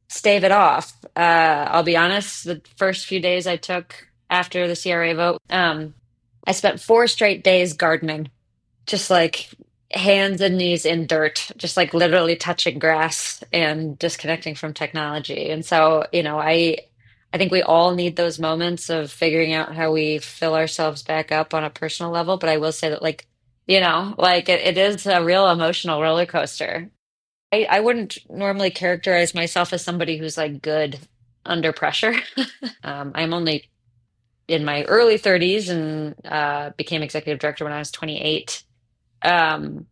stave it off. I'll be honest, the first few days I took after the CRA vote, I spent 4 straight days gardening, just like hands and knees in dirt, just like literally touching grass and disconnecting from technology. And so, I think we all need those moments of figuring out how we fill ourselves back up on a personal level. But I will say that, like, like it is a real emotional roller coaster. I wouldn't normally characterize myself as somebody who's like good under pressure. I'm only in my early 30s and became executive director when I was 28. um,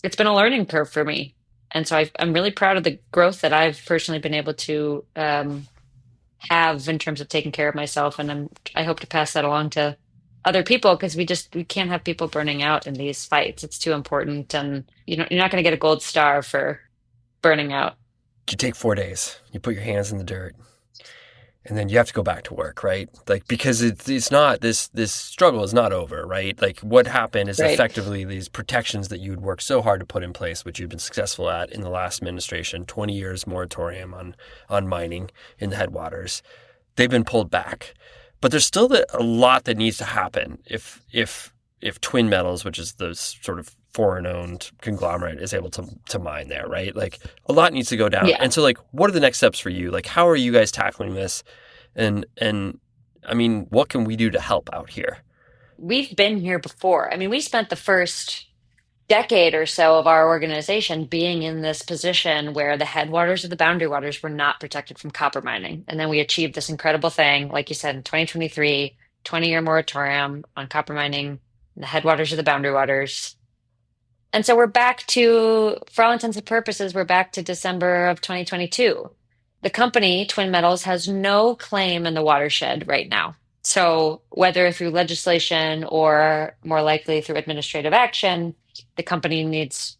it's been a learning curve for me. And so I'm really proud of the growth that I've personally been able to have in terms of taking care of myself. And I hope to pass that along to other people, because we can't have people burning out in these fights. It's too important. And you're not going to get a gold star for burning out. You take 4 days, you put your hands in the dirt, and then you have to go back to work, right? Like, because it's not, this struggle is not over, right? Like, what happened is Right. effectively these protections that you would work so hard to put in place, which you've been successful at in the last administration, 20 years moratorium on mining in the headwaters, they've been pulled back. But there's still a lot that needs to happen if Twin Metals, which is the sort of foreign-owned conglomerate, is able to mine there, right? Like, a lot needs to go down. Yeah. And so, like, what are the next steps for you? Like, how are you guys tackling this? And I mean, what can we do to help out here? We've been here before. I mean, we spent the first decade or so of our organization being in this position where the headwaters of the boundary waters were not protected from copper mining. And then we achieved this incredible thing, like you said, in 2023, 20-year moratorium on copper mining in the headwaters of the boundary waters. And so we're back to, for all intents and purposes, we're back to December of 2022. The company, Twin Metals, has no claim in the watershed right now. So whether through legislation or more likely through administrative action, the company needs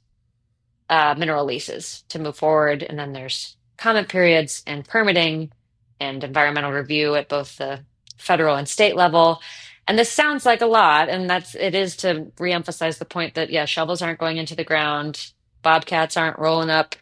mineral leases to move forward. And then there's comment periods and permitting and environmental review at both the federal and state level. And this sounds like a lot, and it is to reemphasize the point that, yeah, shovels aren't going into the ground, bobcats aren't rolling up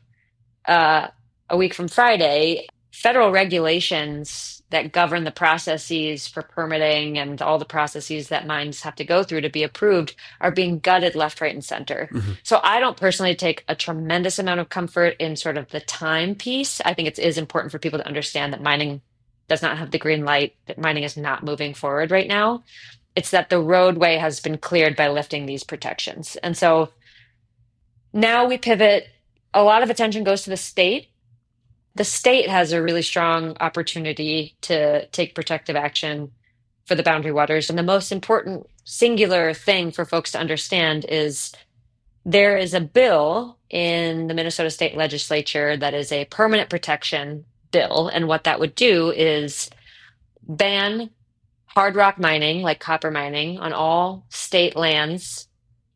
a week from Friday. Federal regulations that govern the processes for permitting and all the processes that mines have to go through to be approved are being gutted left, right, and center. Mm-hmm. So I don't personally take a tremendous amount of comfort in sort of the time piece. I think it is important for people to understand that mining does not have the green light, that mining is not moving forward right now. It's that the roadway has been cleared by lifting these protections. And so now we pivot. A lot of attention goes to the state. The state has a really strong opportunity to take protective action for the boundary waters. And the most important singular thing for folks to understand is there is a bill in the Minnesota State Legislature that is a permanent protection bill. And what that would do is ban hard rock mining, like copper mining, on all state lands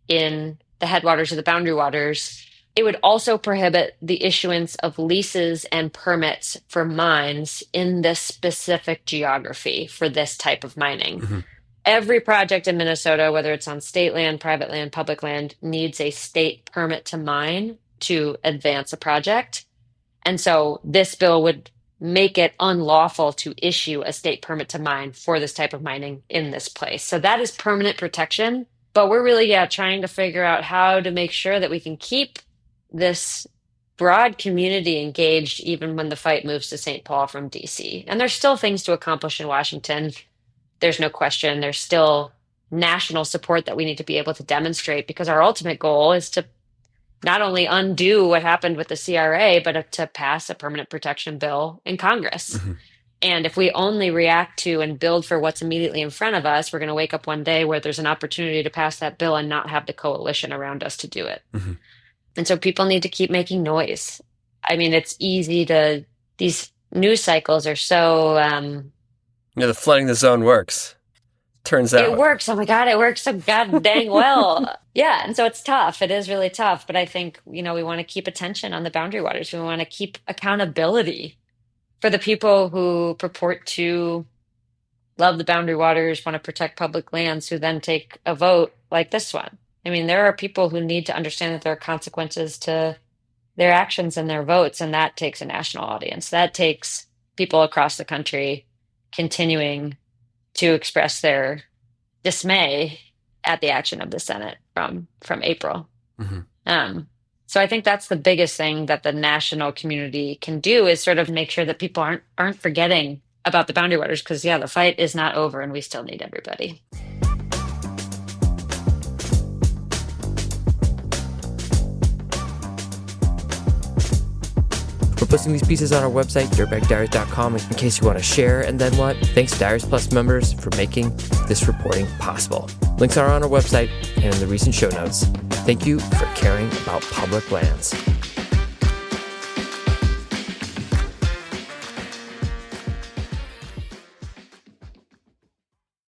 in the headwaters of the boundary waters. It would also prohibit the issuance of leases and permits for mines in this specific geography for this type of mining. Mm-hmm. Every project in Minnesota, whether it's on state land, private land, public land, needs a state permit to mine to advance a project. And so this bill would make it unlawful to issue a state permit to mine for this type of mining in this place. So that is permanent protection. But we're really, trying to figure out how to make sure that we can keep this broad community engaged even when the fight moves to St. Paul from DC. And there's still things to accomplish in Washington. There's no question. There's still national support that we need to be able to demonstrate because our ultimate goal is to not only undo what happened with the CRA, but to pass a permanent protection bill in Congress. And if we only react to and build for what's immediately in front of us, we're going to wake up one day where there's an opportunity to pass that bill and not have the coalition around us to do it. And so people need to keep making noise. I mean, it's easy to, these news cycles are so... The flooding the zone works. Turns out. It works. Oh my God, it works so god dang well. Yeah, and so it's tough. It is really tough. But I think, we want to keep attention on the boundary waters. We want to keep accountability for the people who purport to love the boundary waters, want to protect public lands, who then take a vote like this one. I mean, there are people who need to understand that there are consequences to their actions and their votes, and that takes a national audience. That takes people across the country continuing to express their dismay at the action of the Senate from April. So I think that's the biggest thing that the national community can do, is sort of make sure that people aren't forgetting about the boundary waters, because the fight is not over and we still need everybody. We're posting these pieces on our website, dirtbagdiaries.com, in case you want to share. And then what? Thanks to Diaries Plus members for making this reporting possible. Links are on our website and in the recent show notes. Thank you for caring about public lands.